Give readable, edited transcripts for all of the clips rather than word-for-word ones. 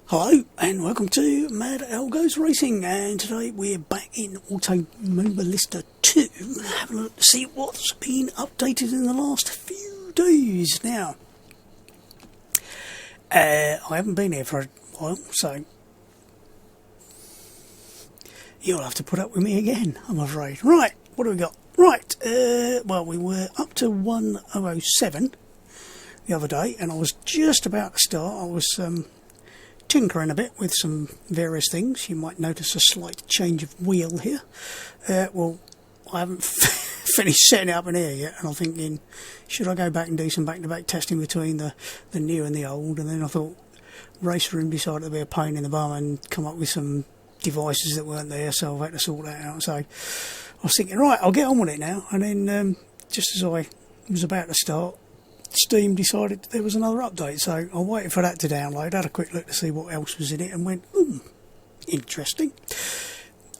Hello and welcome to Mad Al Goes Racing, and today we're back in Automobilista 2, having a look to see what's been updated in the last few days. Now, I haven't been here for a while, so you'll have to put up with me again, I'm afraid. Right, what do we got? Right, well, we were up to 1007 the other day, and I was just about to start. I was tinkering a bit with some various things. You might notice a slight change of wheel here. Well, I haven't finished setting it up in here yet, and I'm thinking, should I go back and do some back-to-back testing between the new and the old? And then I thought, Racer Room decided to be a pain in the bum and come up with some devices that weren't there, so I've had to sort that out. So I was thinking, right, I'll get on with it now. And then just as I was about to start, Steam decided there was another update, so I waited for that to download, had a quick look to see what else was in it, and went, interesting.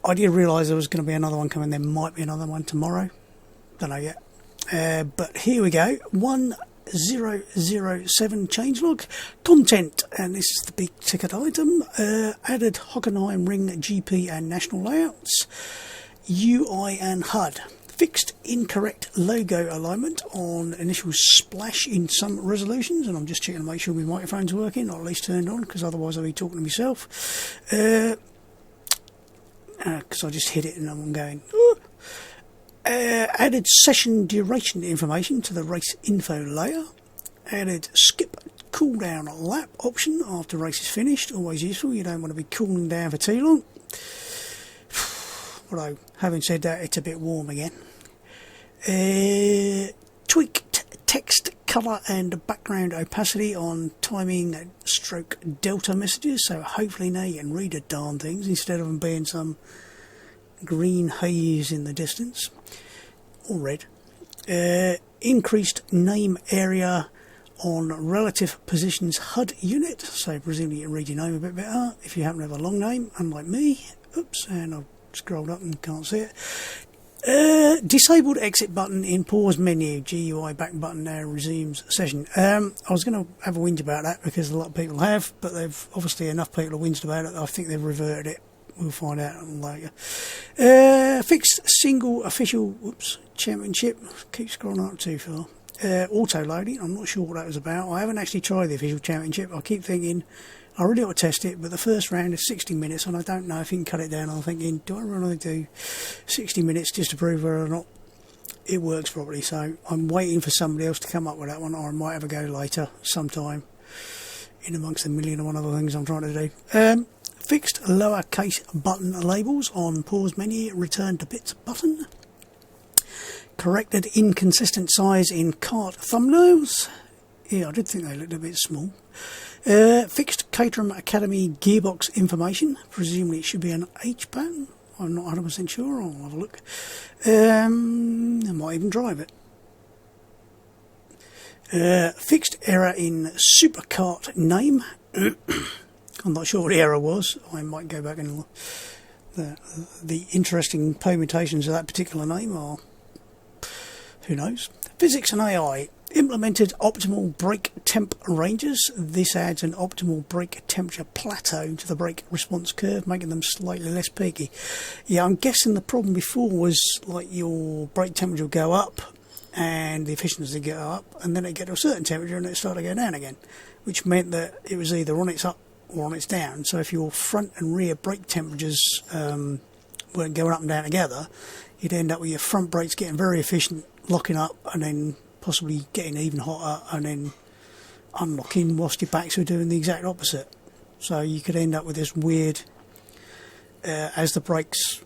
I did realise there was going to be another one coming. There might be another one tomorrow, don't know yet, but here we go. 1007 changelog content, and this is the big ticket item. Added Hockenheim Ring GP and National layouts, UI and HUD. Fixed incorrect logo alignment on initial splash in some resolutions, and I'm just checking to make sure my microphone's working, or at least turned on, because otherwise I'll be talking to myself. Because I just hit it and I'm going. Added session duration information to the race info layer. Added skip cooldown lap option after race is finished. Always useful. You don't want to be cooling down for too long. Although, having said that, it's a bit warm again. Tweaked text colour and background opacity on timing stroke delta messages, so hopefully now you can read the darn things instead of them being some green haze in the distance, or red. Increased name area on relative positions HUD unit, so presumably you can read your name a bit better if you happen to have a long name, unlike me. Oops, and I've scrolled up and can't see it. Disabled exit button in pause menu. GUI back button now resumes session. I was going to have a whinge about that because a lot of people have, but they've obviously enough people have whinged about it. I think they've reverted it. We'll find out later. Fixed single official championship. Keep scrolling up too far. Auto loading. I'm not sure what that was about. I haven't actually tried the official championship. I keep thinking I really ought to test it, but the first round is 60 minutes, and I don't know if you can cut it down. I'm thinking, do I really do 60 minutes just to prove whether or not it works properly? So I'm waiting for somebody else to come up with that one, or I might have a go later sometime in amongst the million and one other things I'm trying to do. Fixed lowercase button labels on pause menu, return to bits button. Corrected inconsistent size in cart thumbnails. Yeah, I did think they looked a bit small. Fixed Caterham Academy gearbox information. Presumably it should be an H pattern. I'm not 100% sure. I'll have a look. I might even drive it. Fixed error in supercart name. I'm not sure what the error was. I might go back and the interesting permutations of that particular name are, who knows. Physics and AI. Implemented optimal brake temp ranges. This adds an optimal brake temperature plateau to the brake response curve, making them slightly less peaky. Yeah, I'm guessing the problem before was like your brake temperature will go up and the efficiency go up, and then it get to a certain temperature and it started to go down again, which meant that it was either on its up or on its down. So if your front and rear brake temperatures weren't going up and down together, you'd end up with your front brakes getting very efficient, locking up, and then possibly getting even hotter and then unlocking whilst your backs were doing the exact opposite. So you could end up with this weird, as the brakes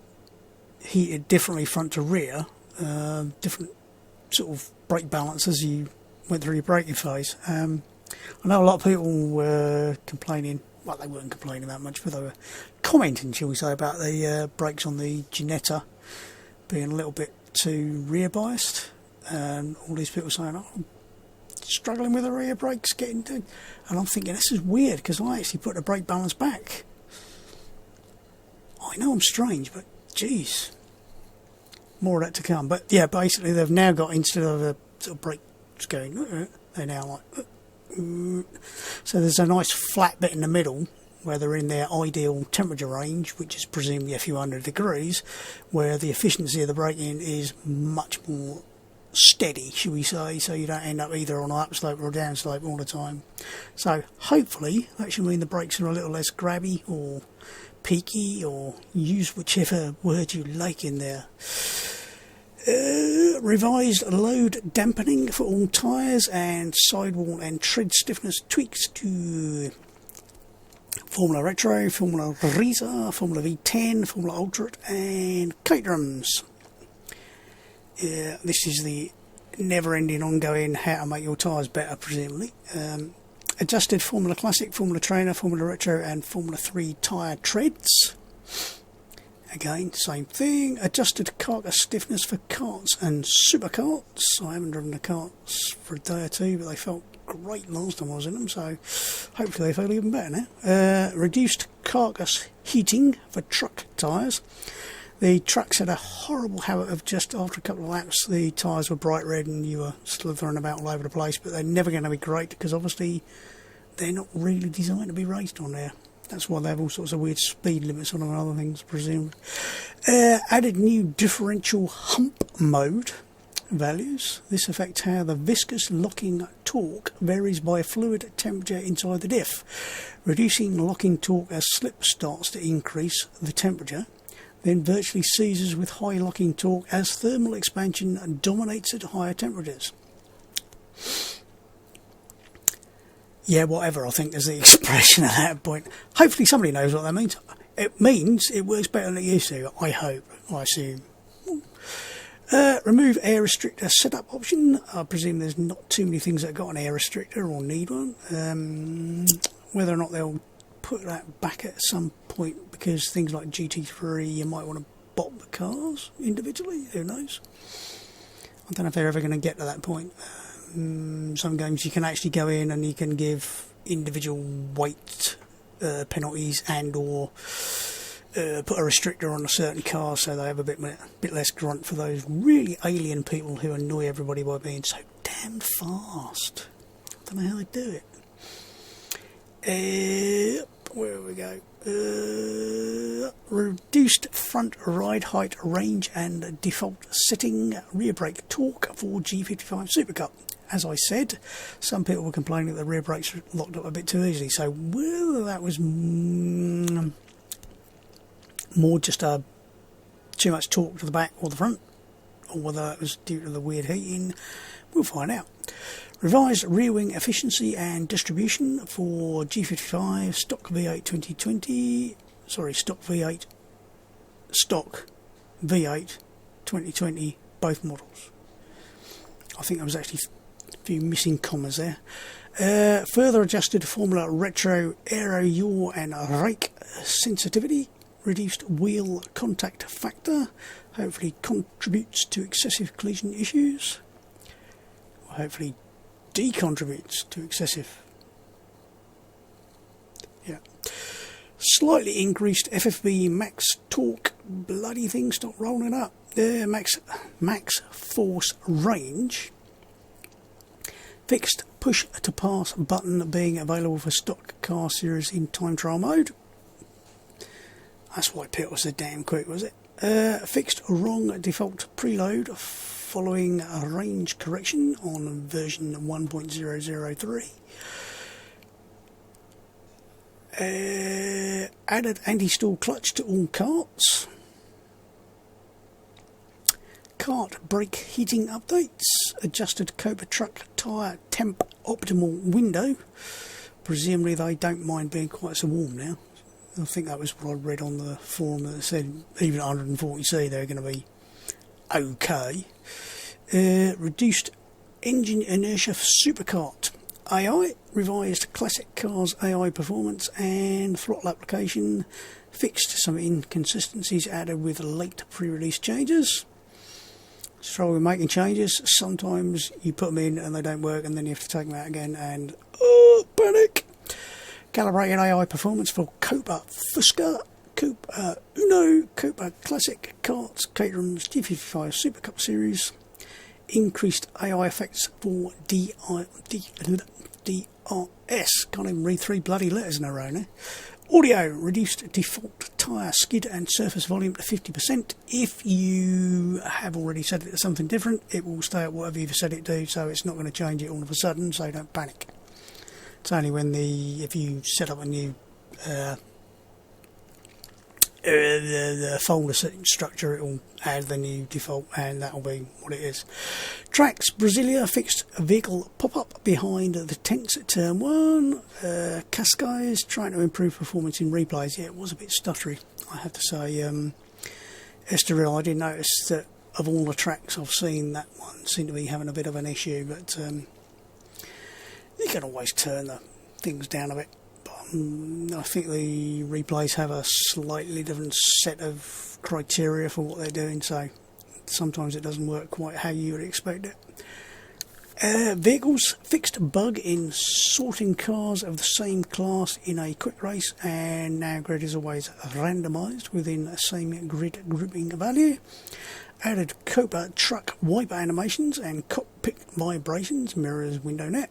heated differently front to rear, different sort of brake balance as you went through your braking phase. I know a lot of people were complaining, well, they weren't complaining that much, but they were commenting, shall we say, about the brakes on the Ginetta being a little bit too rear biased. And all these people saying, oh, I'm struggling with the rear brakes getting to... And I'm thinking, this is weird, because I actually put the brake balance back. I know I'm strange, but geez, more of that to come. But yeah, basically they've now got, instead of a sort of brake going, they're now like... So there's a nice flat bit in the middle where they're in their ideal temperature range, which is presumably a few hundred degrees, where the efficiency of the braking is much more steady, shall we say, so you don't end up either on an upslope or a downslope all the time. So hopefully that should mean the brakes are a little less grabby or peaky, or use whichever word you like in there. Revised load dampening for all tyres and sidewall and tread stiffness tweaks to Formula Retro, Formula Risa, Formula V10, Formula Ultra and Caterhams. This is the never-ending, ongoing how to make your tyres better, presumably. Adjusted Formula Classic, Formula Trainer, Formula Retro and Formula 3 tyre treads. Again, same thing. Adjusted carcass stiffness for carts and supercarts. I haven't driven the carts for a day or two, but they felt great last time I was in them, so hopefully they feel even better now. Reduced carcass heating for truck tyres. The trucks had a horrible habit of just after a couple of laps the tyres were bright red and you were slithering about all over the place, but they're never going to be great because obviously they're not really designed to be raced on there. That's why they have all sorts of weird speed limits on them and other things, presumed. Added new differential hump mode values. This affects how the viscous locking torque varies by fluid temperature inside the diff, reducing locking torque as slip starts to increase the temperature, then virtually ceases with high locking torque as thermal expansion dominates at higher temperatures. Yeah, whatever, I think is the expression at that point. Hopefully somebody knows what that means. It means it works better than it used to, I hope, I assume. Remove air restrictor setup option. I presume there's not too many things that have got an air restrictor or need one. Whether or not they'll put that back at some point, because things like GT3 you might want to bot the cars individually, who knows. I don't know if they're ever going to get to that point. Some games you can actually go in and you can give individual weight penalties and or put a restrictor on a certain car so they have a bit less grunt for those really alien people who annoy everybody by being so damn fast. I don't know how they do it. Where we go? Reduced front ride height range and default setting rear brake torque for G55 Supercup. As I said, some people were complaining that the rear brakes were locked up a bit too easily, so whether that was more just too much torque to the back or the front, or whether that was due to the weird heating, we'll find out. Revised rear wing efficiency and distribution for G55 stock V8 2020, stock V8 2020, both models. I think there was actually a few missing commas there. Further adjusted Formula Retro aero yaw and rake sensitivity, reduced wheel contact factor, hopefully contributes to excessive collision issues, or hopefully decontributes to excessive. Yeah. Slightly increased FFB max torque, bloody thing, stop rolling up. Max force range. Fixed push to pass button being available for stock car series in time trial mode. That's why Pit was so damn quick, was it? Fixed wrong default preload following a range correction on version 1.003. Added anti-stall clutch to all carts. Cart brake heating updates. Adjusted Cobra truck tyre temp optimal window. Presumably they don't mind being quite so warm now. I think that was what I read on the forum that said even 140C they're going to be okay. Reduced engine inertia for supercart. AI, revised classic cars AI performance and throttle application, fixed some inconsistencies added with late pre-release changes. So we're making changes. Sometimes you put them in and they don't work and then you have to take them out again and panic. Calibrated AI performance for Copa Fusca, Copa Uno, Copa Classic Carts, Caterhams, G55 Super Cup Series. Increased AI effects for DRS. Can't even read 3 bloody letters in a row now. Audio, reduced default tyre skid and surface volume to 50%. If you have already set it to something different, it will stay at whatever you've set it to, so it's not going to change it all of a sudden, so don't panic. It's only when if you set up a new the folder setting structure, it will add the new default, and that will be what it is. Tracks, Brasilia fixed vehicle pop-up behind the tents at turn 1. Cascais, trying to improve performance in replays. Yeah, it was a bit stuttery, I have to say. Estoril, I did notice that of all the tracks I've seen, that one seemed to be having a bit of an issue, but you can always turn the things down a bit. I think the replays have a slightly different set of criteria for what they're doing, so sometimes it doesn't work quite how you would expect it. Vehicles, fixed bug in sorting cars of the same class in a quick race, and now grid is always randomised within the same grid grouping value. Added Copa truck wiper animations and cockpit vibrations, mirrors window net.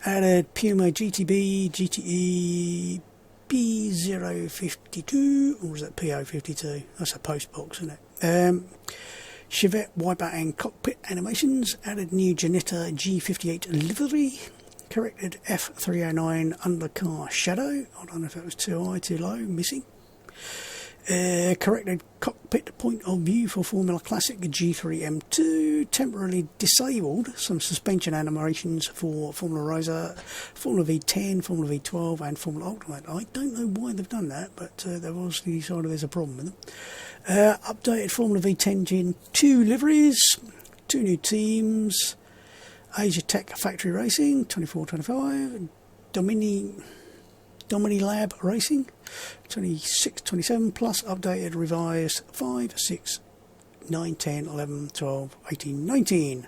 Added Puma GTB, GTE P052, or is that PO52? That's a post box, isn't it? Chevette wiper and cockpit animations. Added new Janetta G58 livery. Corrected F309 undercar shadow. I don't know if that was too high, too low, missing. Corrected cockpit point of view for Formula Classic G3M2, temporarily disabled some suspension animations for Formula Rosa, Formula V10, Formula V12 and Formula Ultimate. I don't know why they've done that, but they've obviously decided there's a problem with them. Updated Formula V10 Gen 2 liveries, 2 new teams, Asia Tech Factory Racing, 24-25, Domini Lab Racing, 26-27, plus updated revised 5, 6, 9, 10, 11, 12, 18, 19.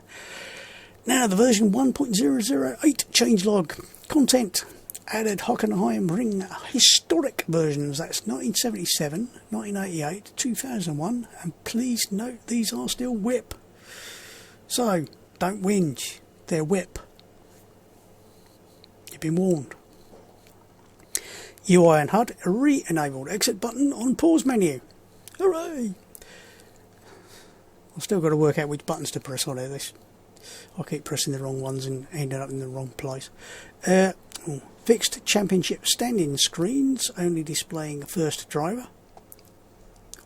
Now the version 1.008 changelog content. Added Hockenheim Ring Historic versions, that's 1977, 1988, 2001, and please note these are still whip. So, don't whinge, they're whip. You've been warned. UI and HUD re-enabled exit button on pause menu. Hooray! I've still got to work out which buttons to press on here. I keep pressing the wrong ones and ending up in the wrong place. Fixed championship standing screens, only displaying first driver.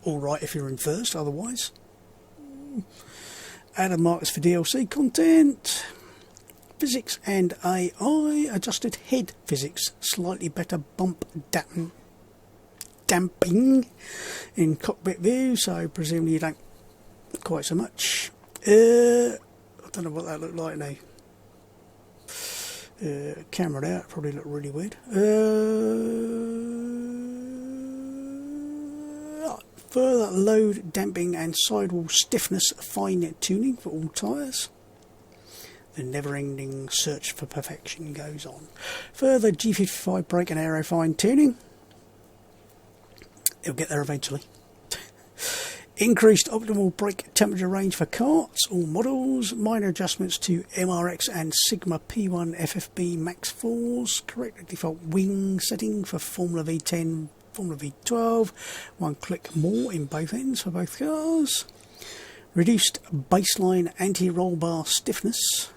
Alright if you're in first, otherwise. Added markers for DLC content. Physics and AI, adjusted head physics, slightly better bump damping in cockpit view, so presumably you don't quite so much. I don't know what that looked like now. Camera out, probably looked really weird. Further load damping and sidewall stiffness fine tuning for all tyres. The never-ending search for perfection goes on. Further G55 brake and aero fine tuning. They'll get there eventually. Increased optimal brake temperature range for karts, all models. Minor adjustments to MRX and Sigma P1 FFB Max 4s. Corrected default wing setting for Formula V10, Formula V12. One click more in both ends for both cars. Reduced baseline anti-roll bar stiffness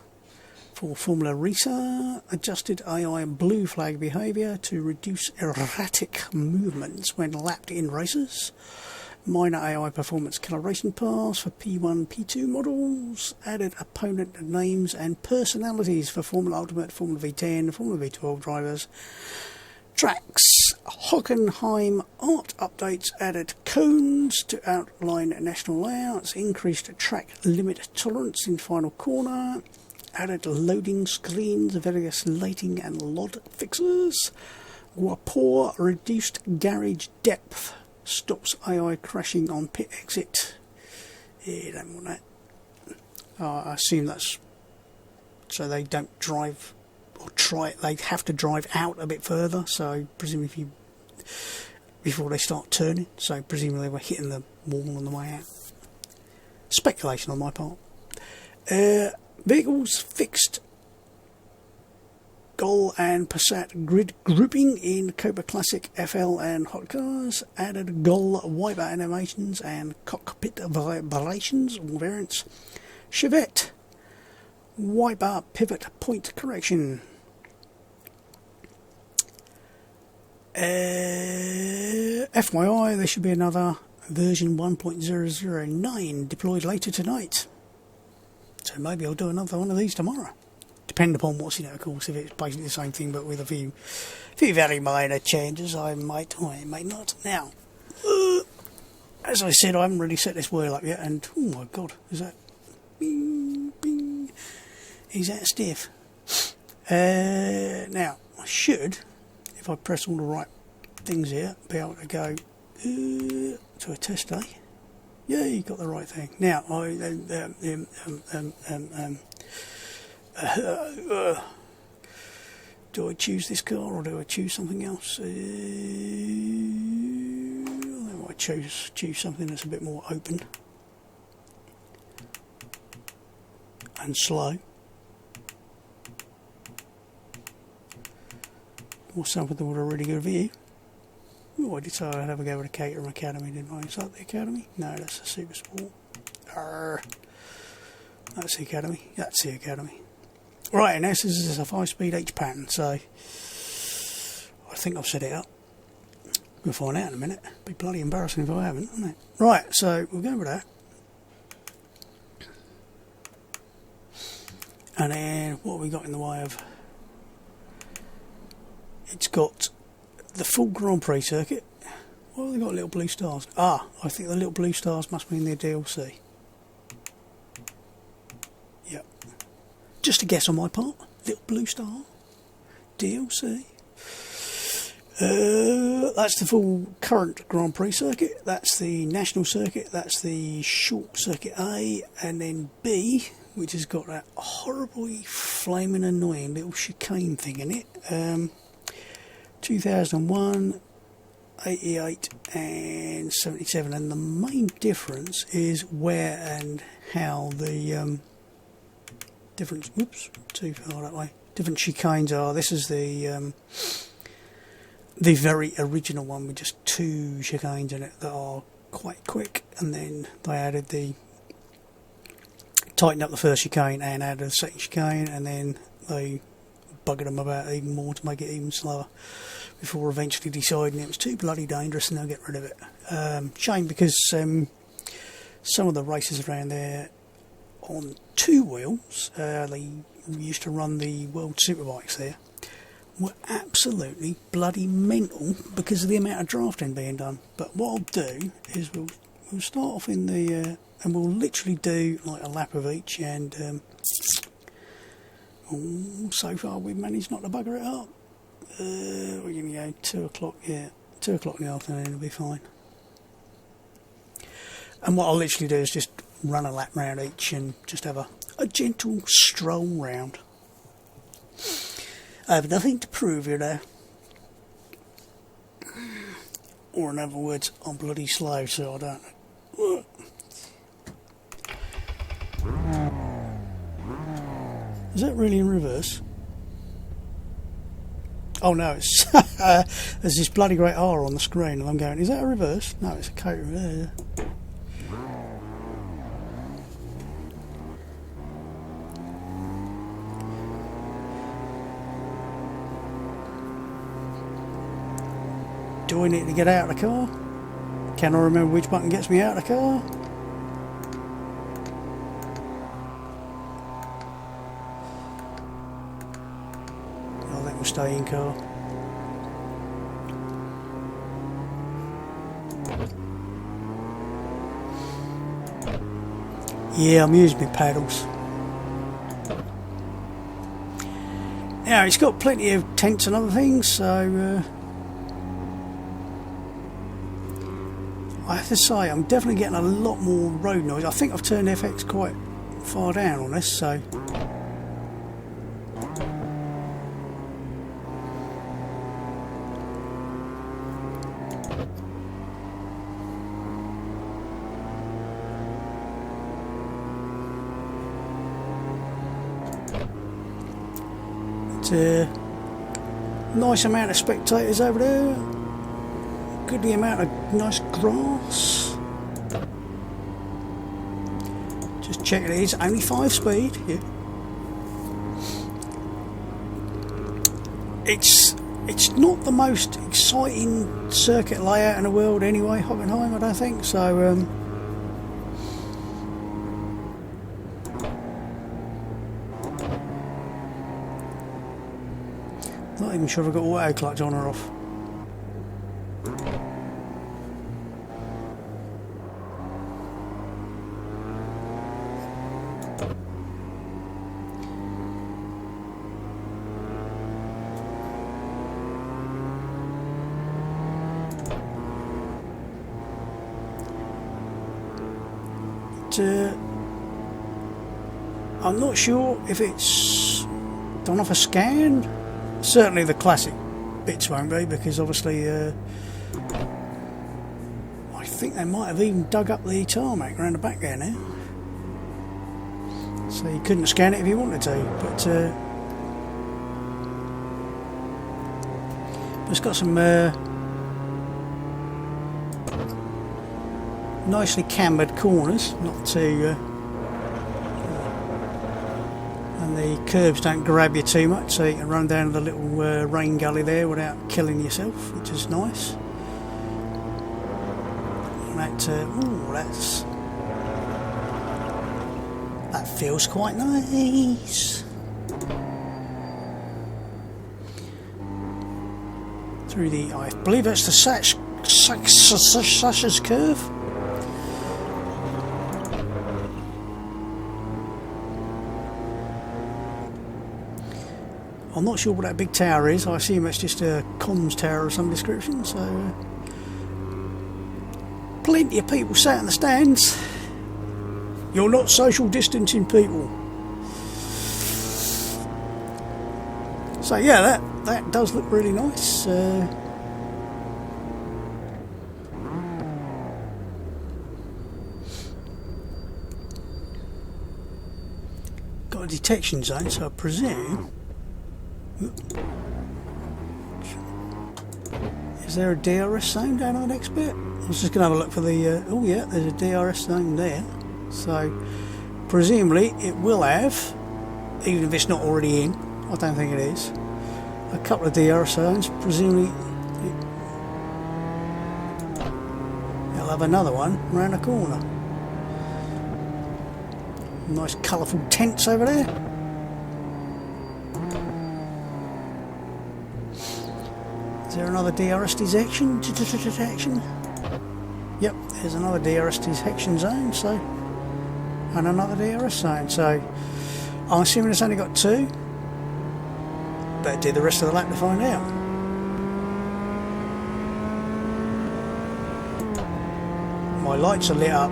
for Formula Risa. Adjusted AI blue flag behaviour to reduce erratic movements when lapped in races. Minor AI performance calibration pass for P1, P2 models. Added opponent names and personalities for Formula Ultimate, Formula V10, Formula V12 drivers. Tracks. Hockenheim art updates. Added cones to outline national layouts. Increased track limit tolerance in final corner. Added loading screens, various lighting and LOD fixes. Guapor reduced garage depth. Stops AI crashing on pit exit. Yeah, you don't want that. I assume that's so they don't drive or try. They have to drive out a bit further. So presumably, before they start turning. So presumably they were hitting the wall on the way out. Speculation on my part. Vehicles fixed. Gull and Passat grid grouping in Cobra Classic FL and Hot Cars. Added Gull wiper animations and cockpit vibrations or variants. Chevette wiper pivot point correction. FYI, there should be another version 1.009 deployed later tonight. So maybe I'll do another one of these tomorrow. Depending upon what's in it, of course. If it's basically the same thing but with a few very minor changes, I might or I might not. Now, as I said, I haven't really set this wheel up yet, and oh my god, is that bing, bing, is that stiff? Now, I should, if I press all the right things here, be able to go to a test day. Yeah, you got the right thing. Now, do I choose this car or do I choose something else? I might choose something that's a bit more open and slow, or something with a really good view. Oh, I did say I'd have a go with the Caterham Academy, didn't I? Is that the Academy? No, that's the Super Sport. That's the Academy. That's the Academy. Right, and this is a 5-speed H pattern, so I think I've set it up. We'll find out in a minute. It'd be bloody embarrassing if I haven't, wouldn't it? Right, so we'll go with that. And then what have we got in the way of? It's got the full Grand Prix circuit. Why have they got little blue stars? Ah, I think the little blue stars must be in their DLC. Yep. Just a guess on my part. Little blue star. DLC. That's the full current Grand Prix circuit. That's the National circuit. That's the Short Circuit A. And then B, which has got that horribly flaming annoying little chicane thing in it. 2001, 88 and 77, and the main difference is where and how the different, whoops, too far that way, different chicanes are. This is the very original one with just 2 chicanes in it that are quite quick, and then they added tightened up the first chicane and added a second chicane, and then they buggered them about even more to make it even slower before eventually deciding it was too bloody dangerous and they'll get rid of it. Shame, because some of the races around there on 2 wheels, they used to run the World Superbikes there, were absolutely bloody mental because of the amount of drafting being done. But what I'll do is we'll start off in the and we'll literally do like a lap of each, and so far we've managed not to bugger it up. We're going to go 2 o'clock, yeah, 2 o'clock in the afternoon, it'll be fine. And what I'll literally do is just run a lap round each and just have a gentle stroll round. I have nothing to prove, you know. Or in other words, I'm bloody slow, so I don't. Is that really in reverse? Oh no, it's there's this bloody great R on the screen, and I'm going, is that a reverse? No, it's a coat. Do I need to get out of the car? Can I remember which button gets me out of the car? I think we'll stay in car. Yeah, I'm using my paddles. Now, it's got plenty of tents and other things, so I have to say I'm definitely getting a lot more road noise. I think I've turned FX quite far down on this, so Nice amount of spectators over there. Goodly amount of nice grass. Just checking it is only 5 speed. Yeah. It's not the most exciting circuit layout in the world anyway, Hockenheim, I don't think, so not even sure if I've got auto clutch on or off. I'm not sure if it's done off a scan. Certainly the classic bits won't be, because obviously I think they might have even dug up the tarmac around the back there now, so you couldn't scan it if you wanted to, but it's got some nicely cambered corners, not too and the curbs don't grab you too much, so you can run down the little rain gully there without killing yourself, which is nice. And that feels quite nice. Through the, I believe that's the Sasha's curve. I'm not sure what that big tower is. I assume it's just a comms tower of some description. So, plenty of people sat in the stands. You're not social distancing people. So yeah, that does look really nice. Got a detection zone, so I presume. Is there a DRS zone down on the next bit? I was just going to have a look for the... oh yeah, there's a DRS zone there. So, presumably it will have, even if it's not already in, I don't think it is, a couple of DRS zones. Presumably it'll have another one round the corner. Nice colourful tents over there. Is there another DRS detection? Yep, there's another DRS detection zone, so, and another DRS zone. So I'm assuming it's only got 2. Better do the rest of the lap to find out. My lights are lit up.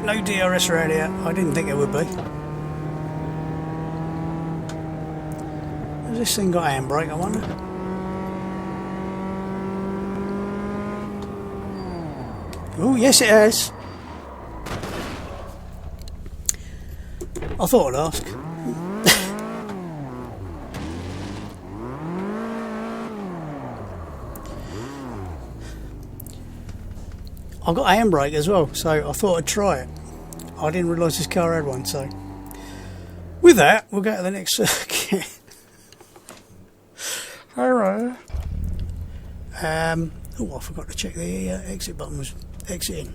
No DRS around here. I didn't think it would be. Has this thing got handbrake, I wonder? Oh, yes it has. I thought I'd ask. I've got a handbrake as well, so I thought I'd try it. I didn't realise this car had one, so with that, we'll go to the next circuit. Alright. Oh, I forgot to check the exit button was exiting.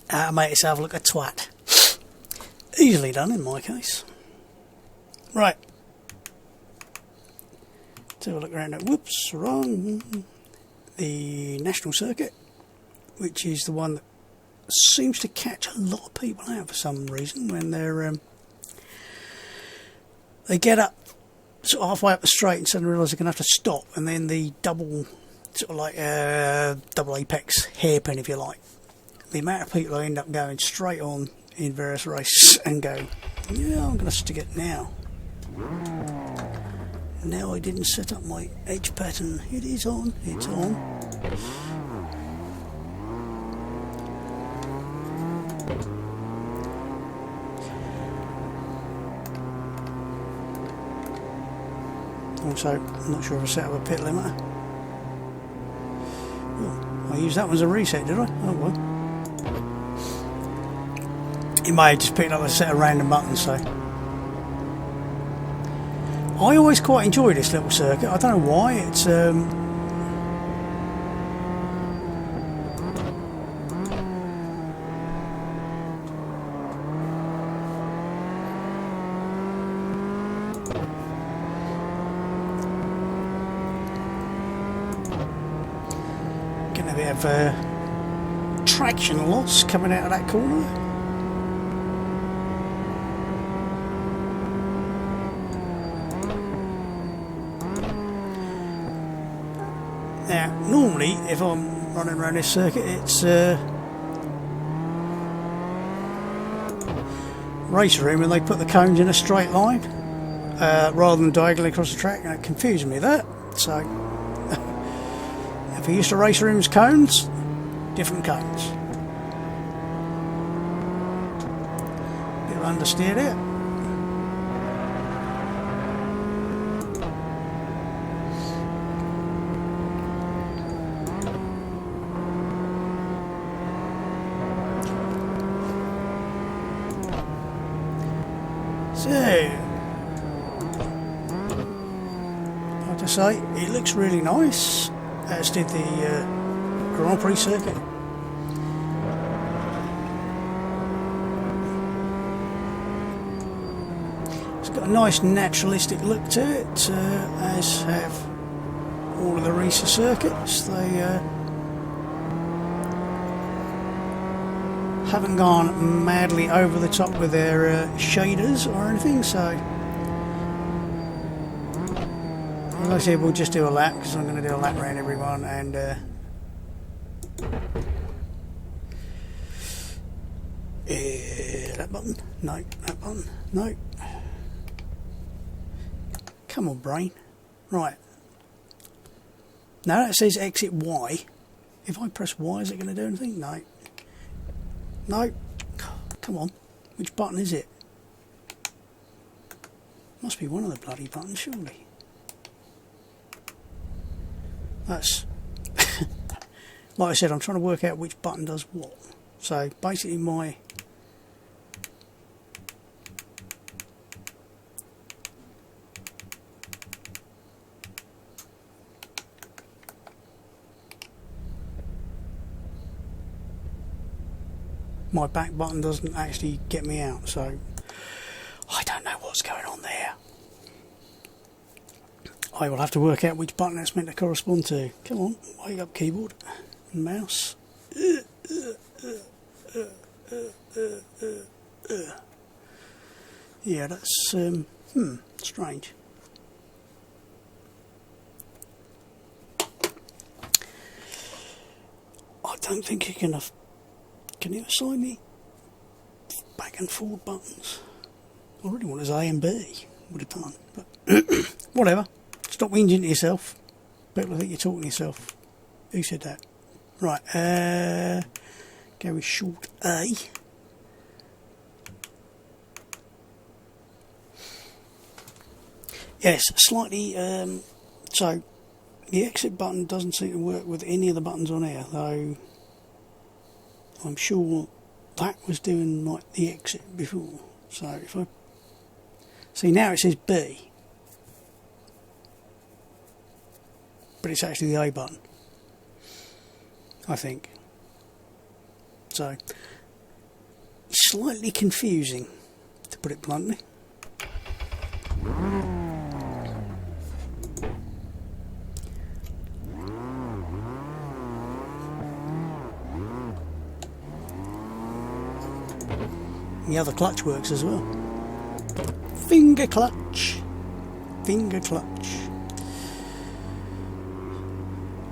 Mate, let's have a look at twat. Easily done in my case. Right. Let's have a look around that. Whoops, wrong. The National Circuit, which is the one that seems to catch a lot of people out for some reason when they're they get up sort of halfway up the straight and suddenly realise they're going to have to stop, and then the double sort of like double apex hairpin, if you like. The amount of people I end up going straight on in various races and go, yeah, I'm going to stick it now. Now I didn't set up my edge pattern. It is on. It's on. Also, I'm not sure if I set up a pit limiter. Oh, I used that one as a reset, did I? Oh well. You may have just picked up a set of random buttons, so. I always quite enjoy this little circuit. I don't know why. It's getting a bit of traction loss coming out of that corner. Now, normally, if I'm running around this circuit, it's race room and they put the cones in a straight line rather than diagonally across the track, and it confused me that. So, if you're used to race rooms cones, different cones. Bit of understeer there. So, like I say, it looks really nice, as did the Grand Prix circuit. It's got a nice naturalistic look to it, as have all of the racer circuits. They haven't gone madly over the top with their shaders or anything, so like I said, we'll just do a lap, because I'm going to do a lap around everyone, and that button, no, that button, no, come on brain, right, now that says exit Y. If I press Y, is it going to do anything? No. No, come on, which button is it? Must be one of the bloody buttons, surely. That's, like I said, I'm trying to work out which button does what. So basically my back button doesn't actually get me out, so I don't know what's going on there. I will have to work out which button that's meant to correspond to. Come on, wake up keyboard and mouse. Yeah, that's strange. I don't think you can. Can you assign me back and forward buttons? I really want as A and B. Would have done, but whatever. Stop whinging to yourself. People think you're talking to yourself. Who said that? Right, go with Short A. Yes, slightly, so the exit button doesn't seem to work with any of the buttons on here, though I'm sure that was doing like the exit before. So if I see now, it says B, but it's actually the A button, I think. So slightly confusing, to put it bluntly. The other clutch works as well. Finger clutch. Finger clutch.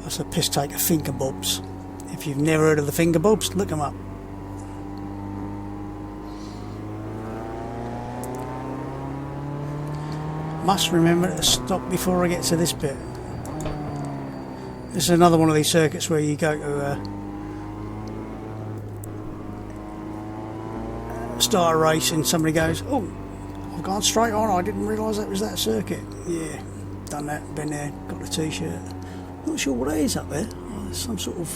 I That's the piss taker finger bobs. If you've never heard of the finger bobs, look them up. Must remember to stop before I get to this bit. This is another one of these circuits where you go to start a race and somebody goes, "Oh, I've gone straight on, I didn't realise that was that circuit." Yeah, done that, been there, got the t-shirt. Not sure what it is up there. Oh, some sort of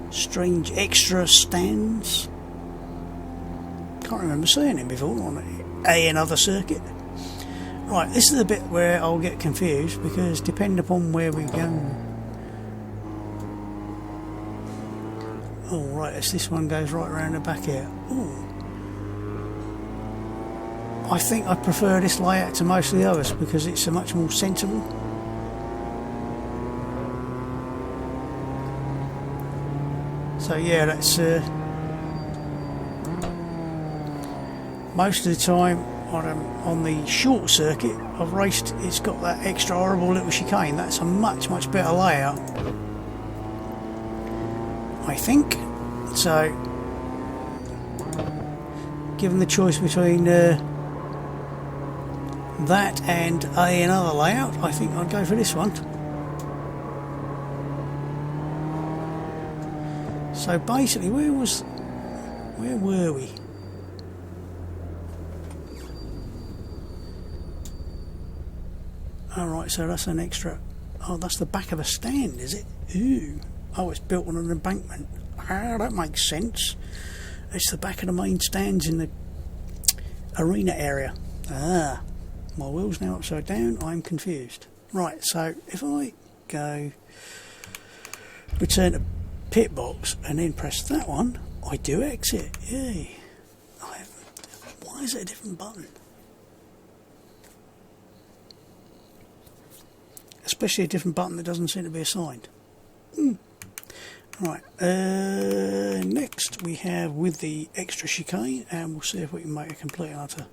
strange extra stands. Can't remember seeing him before on another circuit. Right, this is the bit where I'll get confused because depending upon where we go. Oh right, this one goes right around the back here. Ooh. I think I prefer this layout to most of the others because it's a much more sensible. So yeah, that's most of the time on the short circuit I've raced, it's got that extra horrible little chicane. That's a much better layout, I think. So given the choice between that and another layout, I think I'd go for this one. So basically, where were we? Alright, so that's an extra. Oh, that's the back of a stand, is it? Ooh. Oh, it's built on an embankment. Ah, that makes sense. It's the back of the main stands in the arena area. Ah, my wheel's now upside down. I'm confused. Right, so if I go return to pit box and then press that one, I do exit. Yay. Why is it a different button? Especially a different button that doesn't seem to be assigned. Right, next we have with the extra chicane, and we'll see if we can make a complete and utter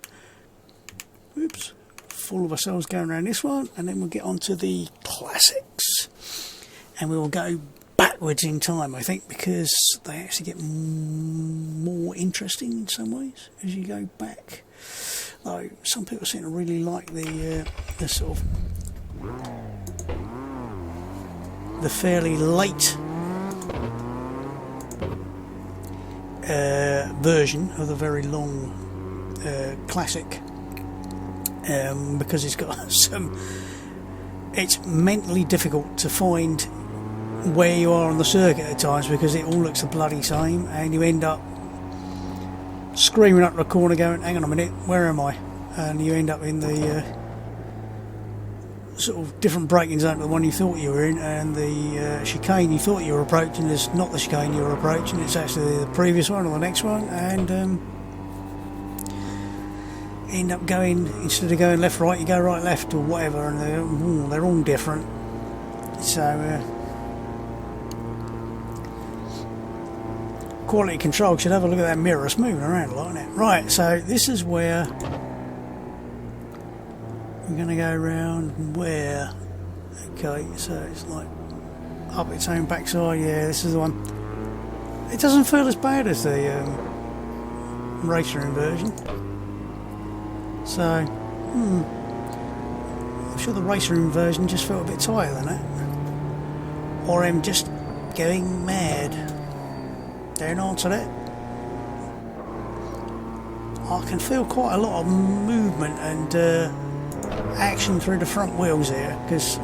full of ourselves going around this one, and then we'll get on to the classics, and we will go backwards in time, I think, because they actually get more interesting in some ways as you go back. Though some people seem to really like the sort of the fairly late version of the very long classic, because it's got some. It's mentally difficult to find where you are on the circuit at times because it all looks the bloody same, and you end up screaming up the corner going, "Hang on a minute, where am I?" And you end up in the sort of different braking zone to the one you thought you were in, and the chicane you thought you were approaching is not the chicane you were approaching, it's actually the previous one or the next one, and end up going, instead of going left right, you go right left or whatever, and they're all different. So quality control should have a look at that mirror, it's moving around a lot, isn't it? Right, so this is where we're going to go around where. Okay, so it's like up its own backside. Yeah, this is the one. It doesn't feel as bad as the racer inversion. So I'm sure the racer inversion just felt a bit tighter than that, or I'm just going mad. Don't answer that. I can feel quite a lot of movement and action through the front wheels here, because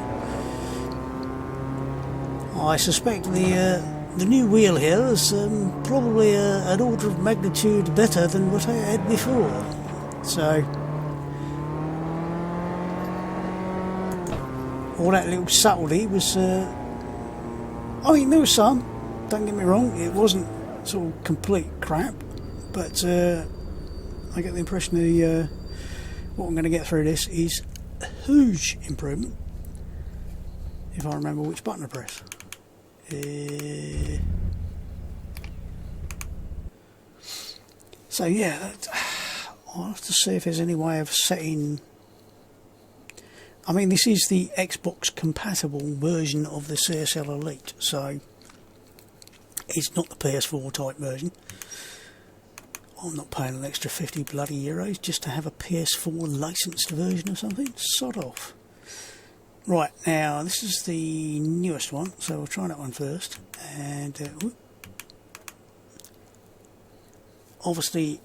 I suspect the new wheel here is probably an order of magnitude better than what I had before. So all that little subtlety was I mean, there was some, don't get me wrong, it wasn't sort of complete crap, but I get the impression the what I'm going to get through this is a huge improvement if I remember which button to press. So yeah, I'll have to see if there's any way of setting. I mean, this is the Xbox compatible version of the CSL Elite, so it's not the PS4 type version. I'm not paying an extra 50 bloody euros just to have a PS4 licensed version of something. Sod off. Right, now this is the newest one, so we'll try that one first. And obviously,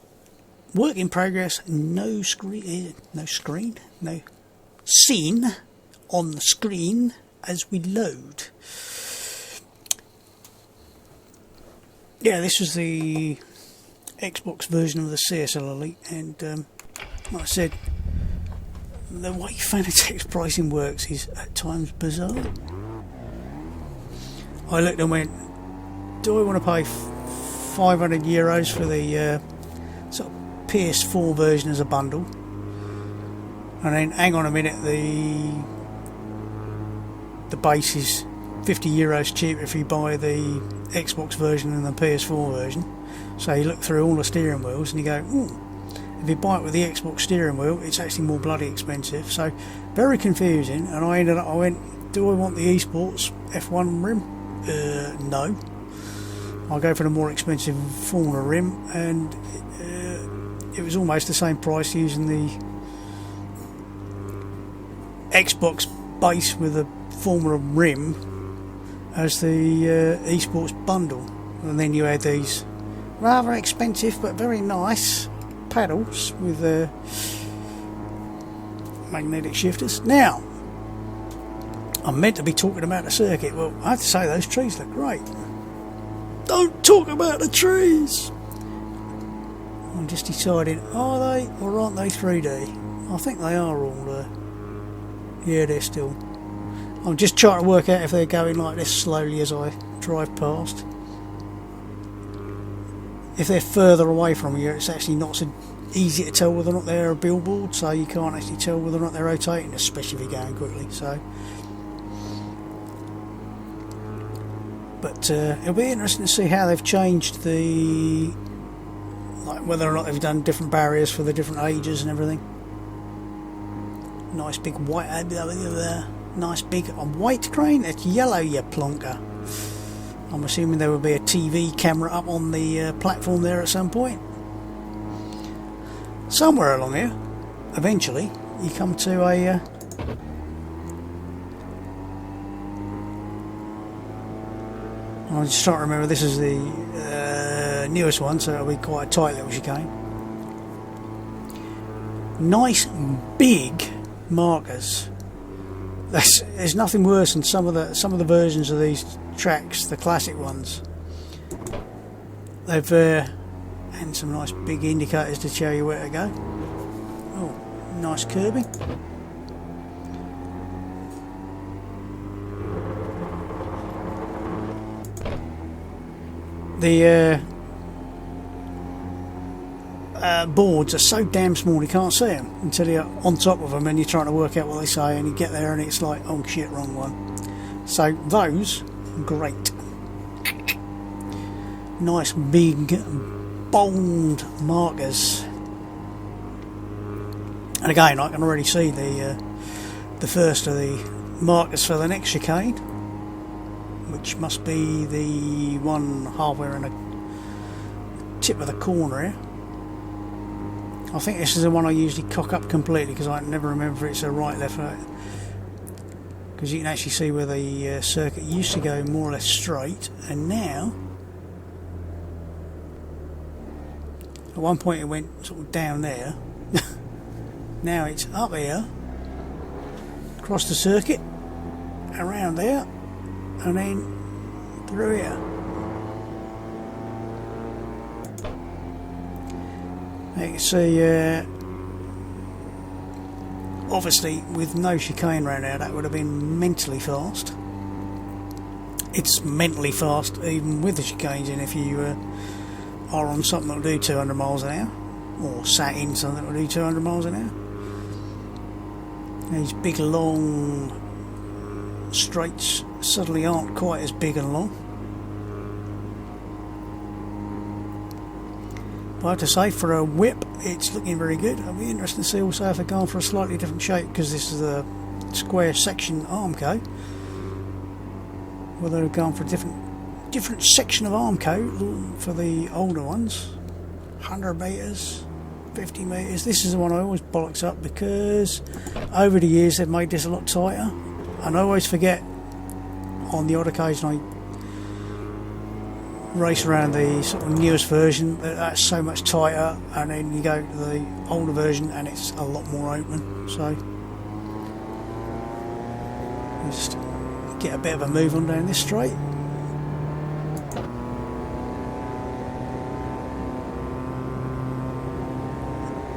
work in progress. No screen, no scene on the screen as we load. Yeah, this is the Xbox version of the CSL Elite, and like I said, the way Fanatec's pricing works is at times bizarre. I looked and went, do I want to pay 500 euros for the sort of PS4 version as a bundle? And then, hang on a minute, the base is 50 euros cheaper if you buy the Xbox version than the PS4 version. So you look through all the steering wheels and you go, ooh, if you buy it with the Xbox steering wheel, it's actually more bloody expensive. So very confusing. And I went, do I want the eSports F1 rim? No. I'll go for the more expensive Formula rim, and it was almost the same price using the Xbox base with a Formula rim as the eSports bundle. And then you had these rather expensive but very nice paddles with magnetic shifters. Now, I'm meant to be talking about the circuit. Well, I have to say those trees look great. Don't talk about the trees! I'm just deciding, are they or aren't they 3D? I think they are all yeah, they're still. I'm just trying to work out if they're going like this slowly as I drive past. If they're further away from you, it's actually not so easy to tell whether or not they're a billboard, so you can't actually tell whether or not they're rotating, especially if you're going quickly. So, but it'll be interesting to see how they've changed the, like whether or not they've done different barriers for the different ages and everything. Nice big white, nice big white crane. It's yellow, you plonker. I'm assuming there will be a TV camera up on the platform there at some point. Somewhere along here, eventually, you come to a I'm just trying to remember, this is the newest one, so it'll be quite a tight little chicane. Nice big markers. There's nothing worse than some of the versions of these tracks, the classic ones. They've and some nice big indicators to show you where to go. Oh, nice curbing. The boards are so damn small you can't see them until you're on top of them and you're trying to work out what they say, and you get there and it's like, oh shit, wrong one. So those, great. Nice big bold markers, and again I can already see the first of the markers for the next chicane, which must be the one halfway around the tip of the corner here. I think this is the one I usually cock up completely because I never remember if it's a right, left, right. Because you can actually see where the circuit used to go more or less straight, and now at one point it went sort of down there. Now it's up here, across the circuit, around there, and then through here. You can see, obviously with no chicane around there, that would have been mentally fast. It's mentally fast even with the chicanes in if you are on something that will do 200 miles an hour, or sat in something that will do 200 miles an hour. These big long straights suddenly aren't quite as big and long. But I have to say, for a whip, it's looking very good. It'll be interesting to see also if they're going for a slightly different shape, because this is the square section Armco, whether they've gone for a different section of Armco for the older ones, 100 metres, 50 metres. This is the one I always bollocks up because over the years they've made this a lot tighter, and I always forget on the odd occasion I race around the sort of newest version that's so much tighter, and then you go to the older version and it's a lot more open. So just get a bit of a move on down this straight.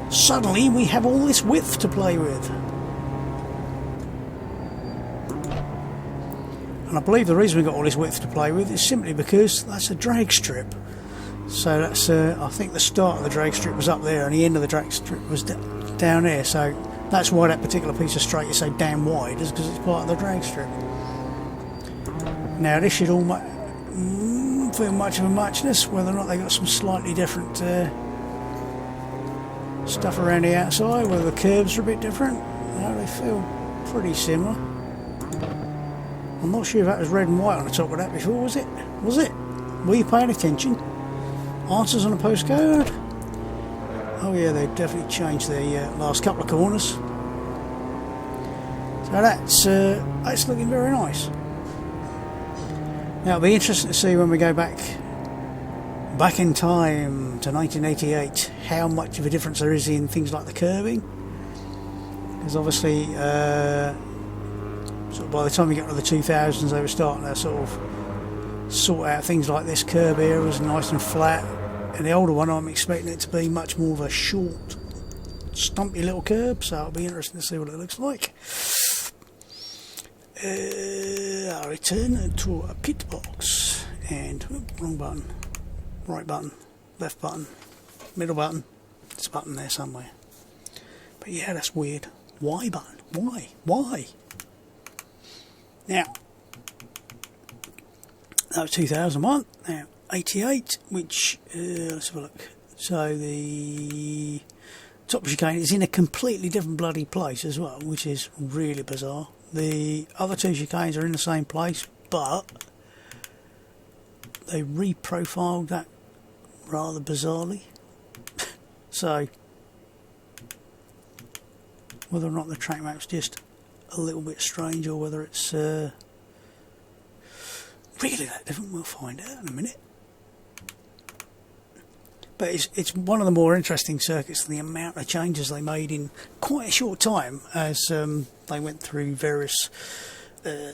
Suddenly we have all this width to play with. And I believe the reason we've got all this width to play with is simply because that's a drag strip. So that's, I think the start of the drag strip was up there and the end of the drag strip was down there. So that's why that particular piece of straight is so damn wide, is because it's part of the drag strip. Now this should all feel much of a muchness, whether or not they got some slightly different stuff around the outside, whether the curves are a bit different. No, they feel pretty similar. I'm not sure if that was red and white on the top of that before, was it? Was it? Were you paying attention? Answers on a postcard? Oh yeah, they've definitely changed the last couple of corners. So that's looking very nice. Now it'll be interesting to see when we go back in time to 1988 how much of a difference there is in things like the curving, because obviously sort of by the time we got to the 2000s they were starting to sort out things like this. Curb here was nice and flat, and the older one I'm expecting it to be much more of a short stumpy little curb, so it'll be interesting to see what it looks like. I'll return to a pit box and wrong button, right button, left button, middle button. There's a button there somewhere, but yeah, that's weird. Why button? Why? Now that was 2001. Now 88, which let's have a look. So the top chicane is in a completely different bloody place as well, which is really bizarre. The other two chicanes are in the same place, but they reprofiled that rather bizarrely. So whether or not the track map's just a little bit strange, or whether it's really that different, we'll find out in a minute. But it's one of the more interesting circuits, and the amount of changes they made in quite a short time as they went through various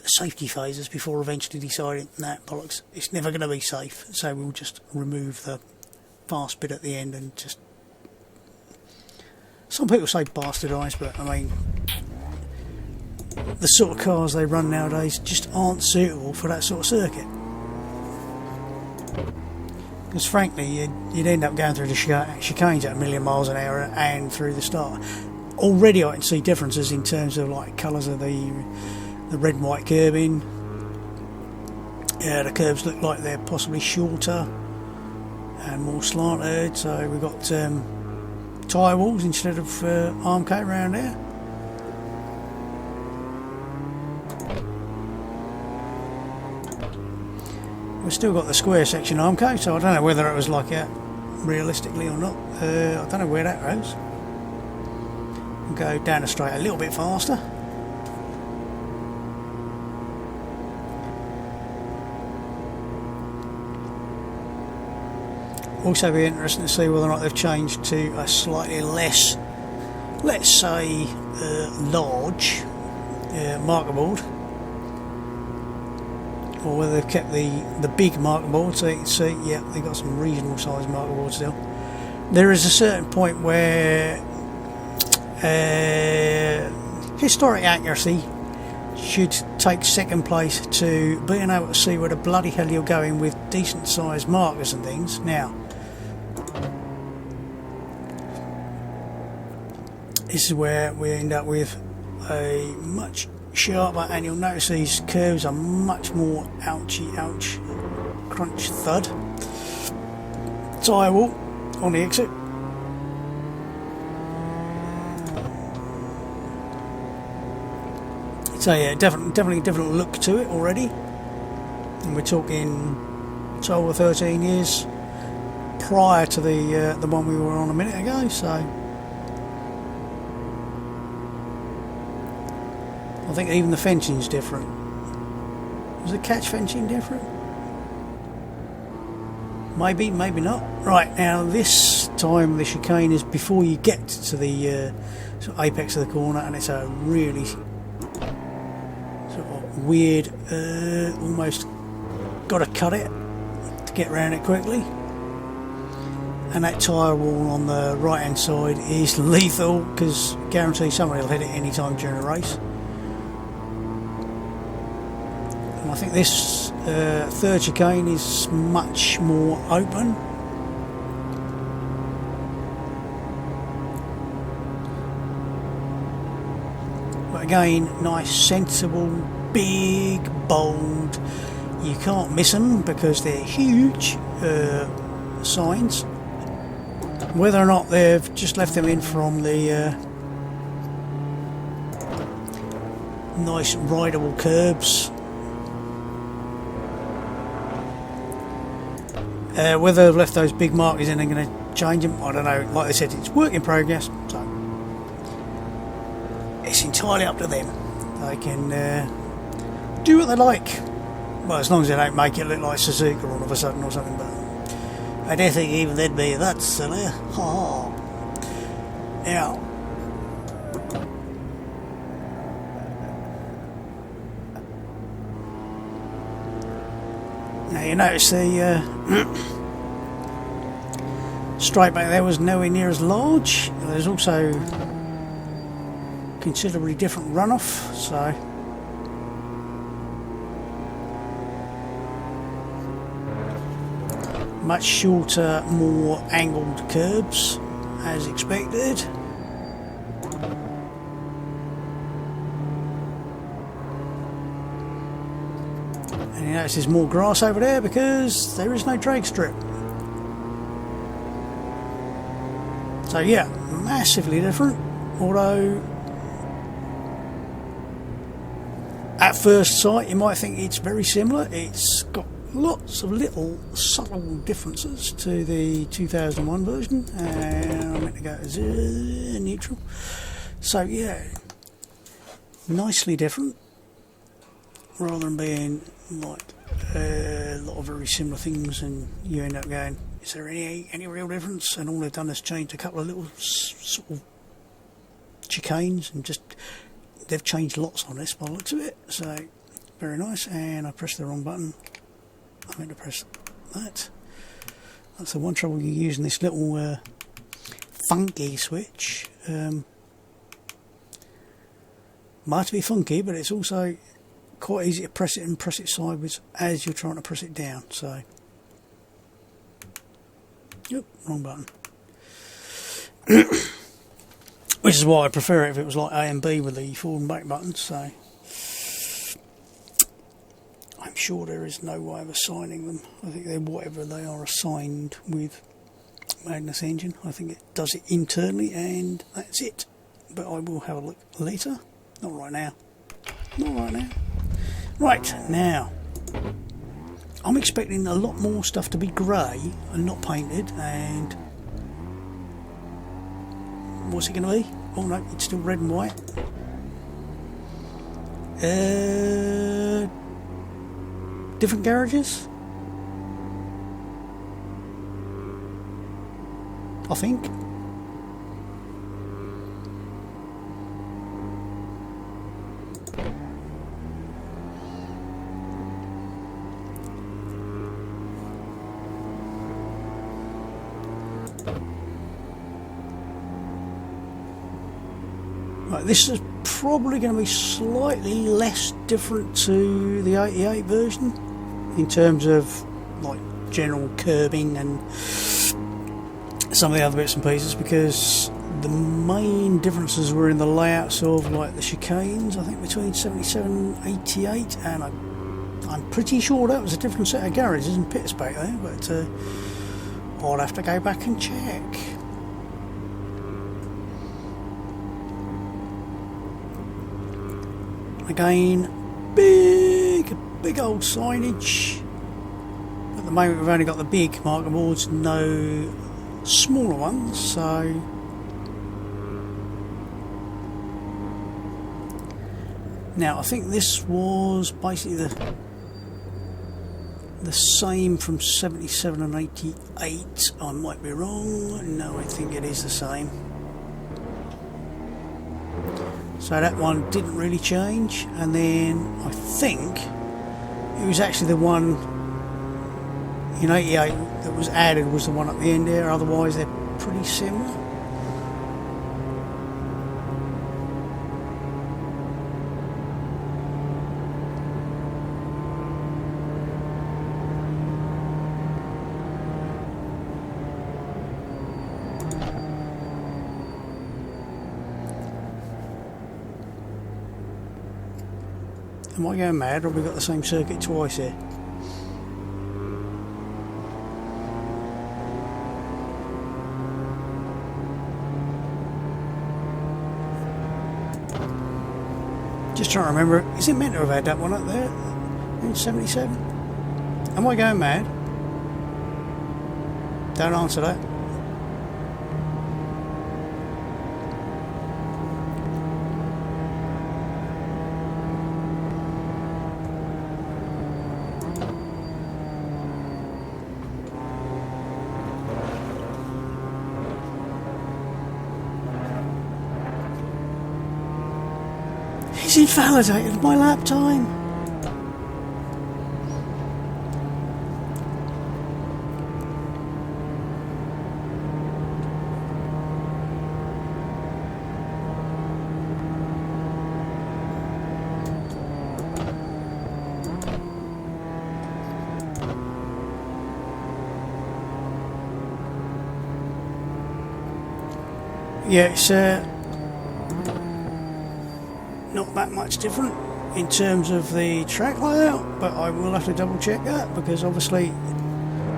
safety phases before eventually deciding that bollocks, it's never going to be safe, so we'll just remove the fast bit at the end and just, some people say bastardise, but I mean the sort of cars they run nowadays just aren't suitable for that sort of circuit. Because frankly, you'd end up going through the chicanes at 1,000,000 miles an hour and through the start. Already I can see differences in terms of like colours of the red and white curbing. Yeah, the curbs look like they're possibly shorter and more slanted. So we've got tyre walls instead of arm coat around there. We've still got the square section arm coat, so I don't know whether it was like that realistically or not. I don't know where that goes. We'll go down the straight a little bit faster. Also be interesting to see whether or not they've changed to a slightly less, let's say, large marker board, or whether they've kept the big marker board, so you can see, yeah, they've got some reasonable size marker board still. There is a certain point where historic accuracy should take second place to being able to see where the bloody hell you're going with decent sized markers and things. Now, this is where we end up with a much sharper, and you'll notice these curves are much more ouchy, ouch, crunch, thud. Tyre wall on the exit. So yeah, definitely different look to it already. And we're talking 12 or 13 years prior to the one we were on a minute ago. So I think even the fencing's different. Was the catch fencing different? Maybe, maybe not. Right, now this time the chicane is before you get to the sort of apex of the corner, and it's a really sort of weird, almost got to cut it to get around it quickly. And that tyre wall on the right hand side is lethal, because guarantee somebody will hit it any time during a race. And I think this third chicane is much more open. But again, nice, sensible, big, bold. You can't miss them because they're huge signs. Whether or not they've just left them in from the nice rideable curbs. Whether they've left those big markers in and going to change them, I don't know. Like I said, it's work in progress, so it's entirely up to them. They can do what they like. Well, as long as they don't make it look like Suzuka all of a sudden or something. But I don't think even they'd be that silly. Ha ha. Now, you notice the straight back there was nowhere near as large. There's also considerably different runoff, so much shorter, more angled curbs as expected. And you notice there's more grass over there because there is no drag strip. So yeah, massively different, although at first sight you might think it's very similar. It's got lots of little subtle differences to the 2001 version, and I'm meant to go to neutral. So yeah, nicely different, rather than being like a lot of very similar things, and you end up going, is there any real difference? And all they've done is change a couple of little sort of chicanes, and just they've changed lots on this by the looks of it. So very nice. And I pressed the wrong button. I meant to press that. That's the one trouble you're using this little funky switch. Might be funky, but it's also quite easy to press it and press it sideways as you're trying to press it down. So, yep, wrong button. Which is why I prefer it if it was like A and B with the forward and back buttons. So I'm sure there is no way of assigning them. I think they're whatever they are assigned with Magnus Engine. I think it does it internally and that's it. But I will have a look later. Not right now. Not right now. Right, now I'm expecting a lot more stuff to be grey and not painted. And what's it going to be? Oh no, it's still red and white. Different garages, I think. Right, this is probably going to be slightly less different to the 88 version in terms of like general curbing and some of the other bits and pieces, because the main differences were in the layouts of like the chicanes, I think between 77 and 88, and I'm pretty sure that was a different set of garages and pits back there, but I'll have to go back and check. Again, big old signage. At the moment we've only got the big marker boards, no smaller ones, so now I think this was basically the same from 77 and 88. I might be wrong. No, I think it is the same. So that one didn't really change, and then I think it was actually the one in 88 that was added was the one at the end there. Otherwise they're pretty similar. Am I going mad, or have we got the same circuit twice here? Just trying to remember, is it meant to have had that one up there in 77? Am I going mad? Don't answer that. He's invalidated my lap time. Yeah, it's not that much different in terms of the track layout, but I will have to double check that, because obviously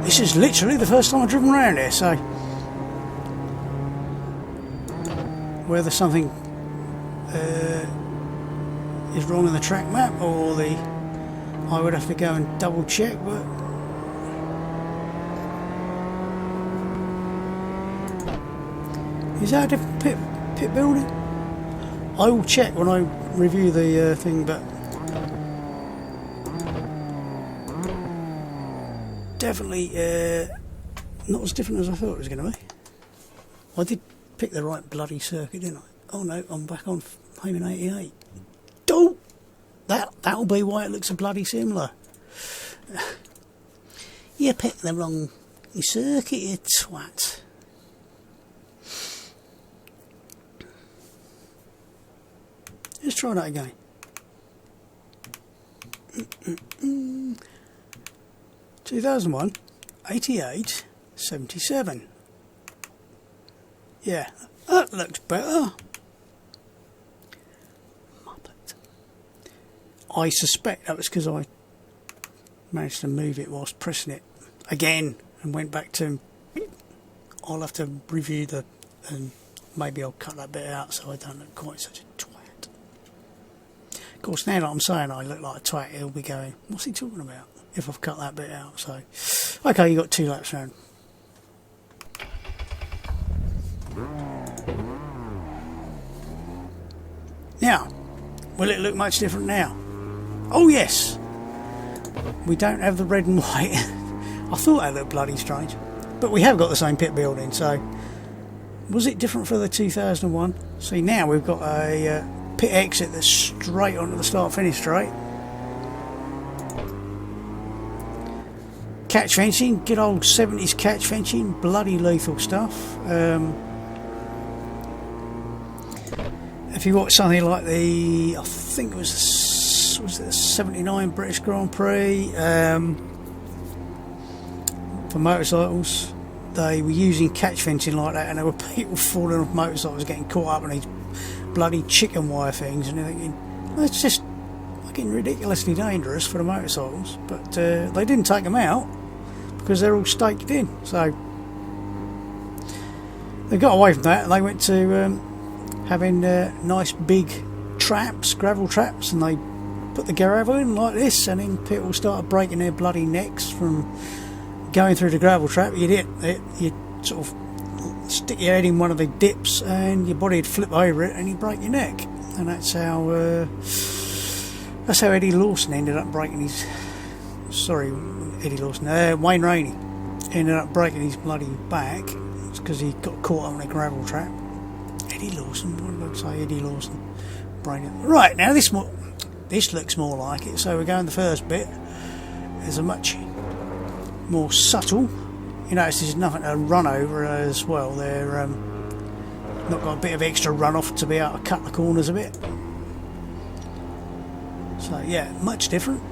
this is literally the first time I've driven around here, so whether something is wrong in the track map or I would have to go and double check. But is that a different pit building? I will check when I review the thing, but definitely not as different as I thought it was going to be. I did pick the right bloody circuit, didn't I? Oh no, I'm back on home in 88. Don't! That'll be why it looks so bloody similar. You picked the wrong circuit, you twat. Let's try that again. 2001, 88, 77. Yeah, that looks better. Muppet. I suspect that was because I managed to move it whilst pressing it again and went back to. I'll have to review and maybe I'll cut that bit out so I don't look quite such a twat. Of course, now that I'm saying I look like a twat, he'll be going, what's he talking about? If I've cut that bit out. So, okay, you got 2 laps round. Now, will it look much different now? Oh yes! We don't have the red and white. I thought that looked bloody strange. But we have got the same pit building, so was it different for the 2001? See, now we've got a pit exit that's straight onto the start-finish straight. Catch fencing, good old 70s catch fencing, bloody lethal stuff. If you watch something like I think it was it the 79 British Grand Prix for motorcycles, they were using catch fencing like that, and there were people falling off motorcycles getting caught up in these bloody chicken wire things, and you're thinking, that's just fucking ridiculously dangerous for the motorcycles. But they didn't take them out because they're all staked in, so they got away from that, and they went to having nice big traps, gravel traps, and they put the gravel in like this, and then people started breaking their bloody necks from going through the gravel trap. You'd hit it, you'd sort of stick your head in one of the dips and your body would flip over it and you'd break your neck. And that's how Eddie Lawson ended up breaking his, Wayne Rainey ended up breaking his bloody back. It's because he got caught on a gravel trap. Eddie Lawson, what did I say? Eddie Lawson. Right, now this looks more like it. So we're going the first bit. There's a much more subtle. You notice there's nothing to run over as well. They're not got a bit of extra runoff to be able to cut the corners a bit. So yeah, much different.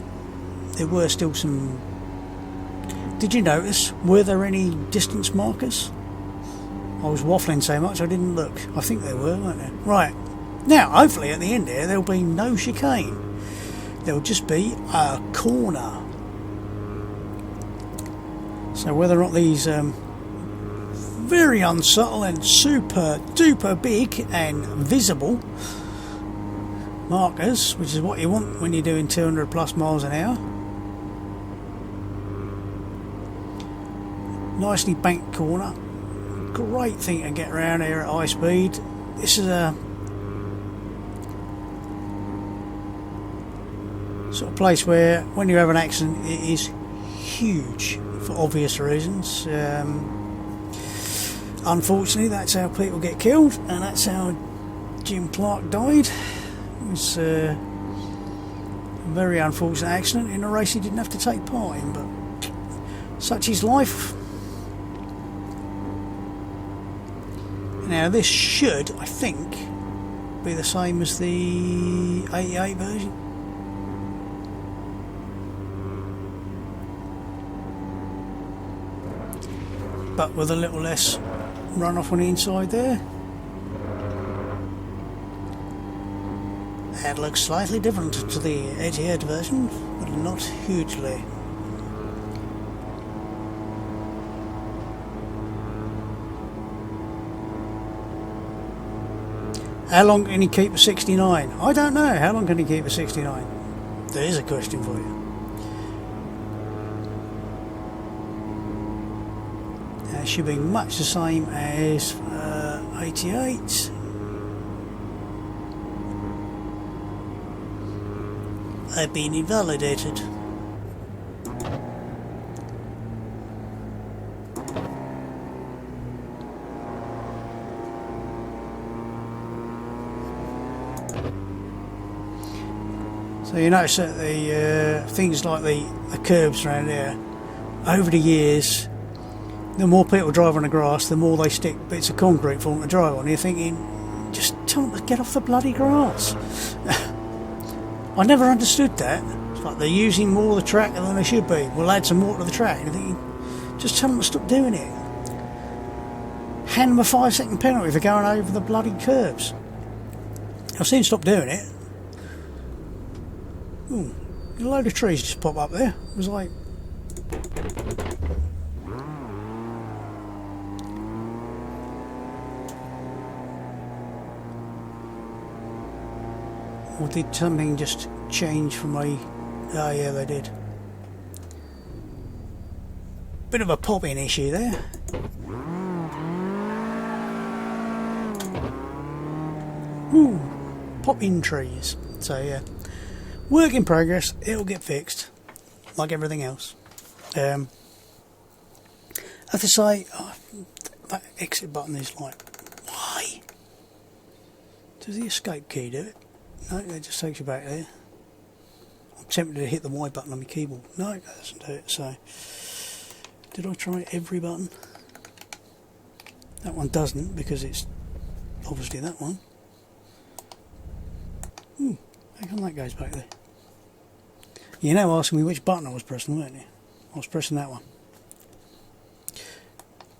There were still some. Did you notice? Were there any distance markers? I was waffling so much I didn't look. I think there were, weren't there? Right. Now, hopefully at the end here there'll be no chicane. There'll just be a corner. So whether or not these very unsubtle and super duper big and visible markers, which is what you want when you're doing 200 plus miles an hour. Nicely banked corner. Great thing to get around here at high speed. This is a sort of place where when you have an accident it is huge for obvious reasons. Unfortunately that's how people get killed, and that's how Jim Clark died. It was a very unfortunate accident in a race he didn't have to take part in, but such is life. Now this should, I think, be the same as the 88 version. But with a little less runoff on the inside there. That looks slightly different to the 88 version, but not hugely. How long can he keep a 69? I don't know. How long can he keep a 69? There's a question for you. That should be much the same as 88. They've been invalidated. So you notice that the things like the curbs around here, over the years, the more people drive on the grass, the more they stick bits of concrete for them to drive on. You're thinking, just tell them to get off the bloody grass. I never understood that. It's like they're using more of the track than they should be. We'll add some more to the track. And you're thinking, just tell them to stop doing it. Hand them a 5-second penalty for going over the bloody curbs. I've seen them stop doing it. Ooh, a load of trees just pop up there. It was like... Or did something just change from a... Oh yeah, they did. Bit of a popping issue there. Ooh, popping trees. So yeah. Work in progress, it'll get fixed, like everything else. I have to say, that exit button is like, why? Does the escape key do it? No, it just takes you back there. I'm tempted to hit the Y button on my keyboard. No, it doesn't do it, so... Did I try every button? That one doesn't, because it's obviously that one. Ooh, how come that goes back there? You're now asking me which button I was pressing, weren't you? I was pressing that one.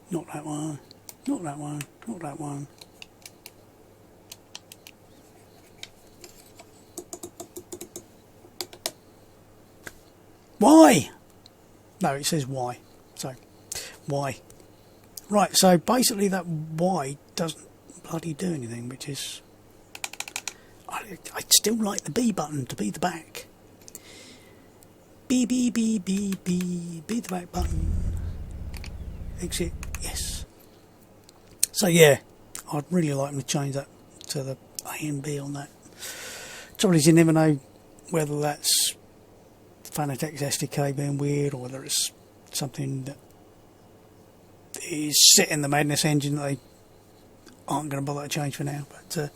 Not that one. Not that one. Not that one. Why? No, it says Y. So, Y. Right, so basically that Y doesn't bloody do anything, which is... I'd still like the B button to be the back. B, B, B, B, B, be the back button. Exit, yes. So yeah, I'd really like them to change that to the A and B on that. Trouble is, you never know whether that's Fanatec's SDK being weird, or whether it's something that is set in the Madness engine that they aren't going to bother to change for now. But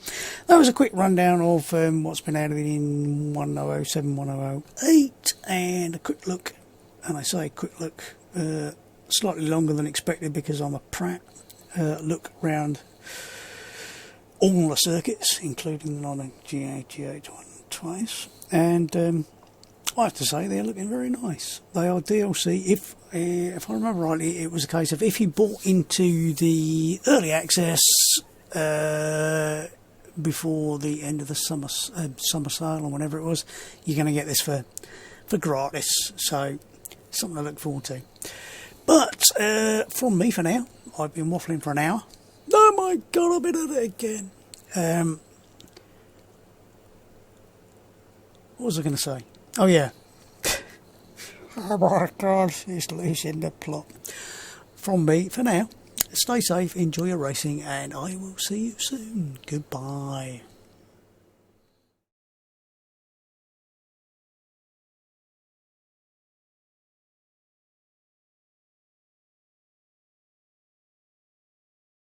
that was a quick rundown of what's been added in 1007, 1008, and a quick look, and I say quick look, slightly longer than expected because I'm a prat, look round all the circuits, including the non-GH one twice, and I have to say they're looking very nice. They are DLC. If I remember rightly, it was a case of if you bought into the early access before the end of the summer sale or whenever it was, you're going to get this for gratis. So something to look forward to. But from me for now, I've been waffling for an hour. Oh my god, I've been at it again. What was I going to say? Oh yeah. Oh my god, it's losing the plot. From me for now, stay safe, enjoy your racing, and I will see you soon. Goodbye.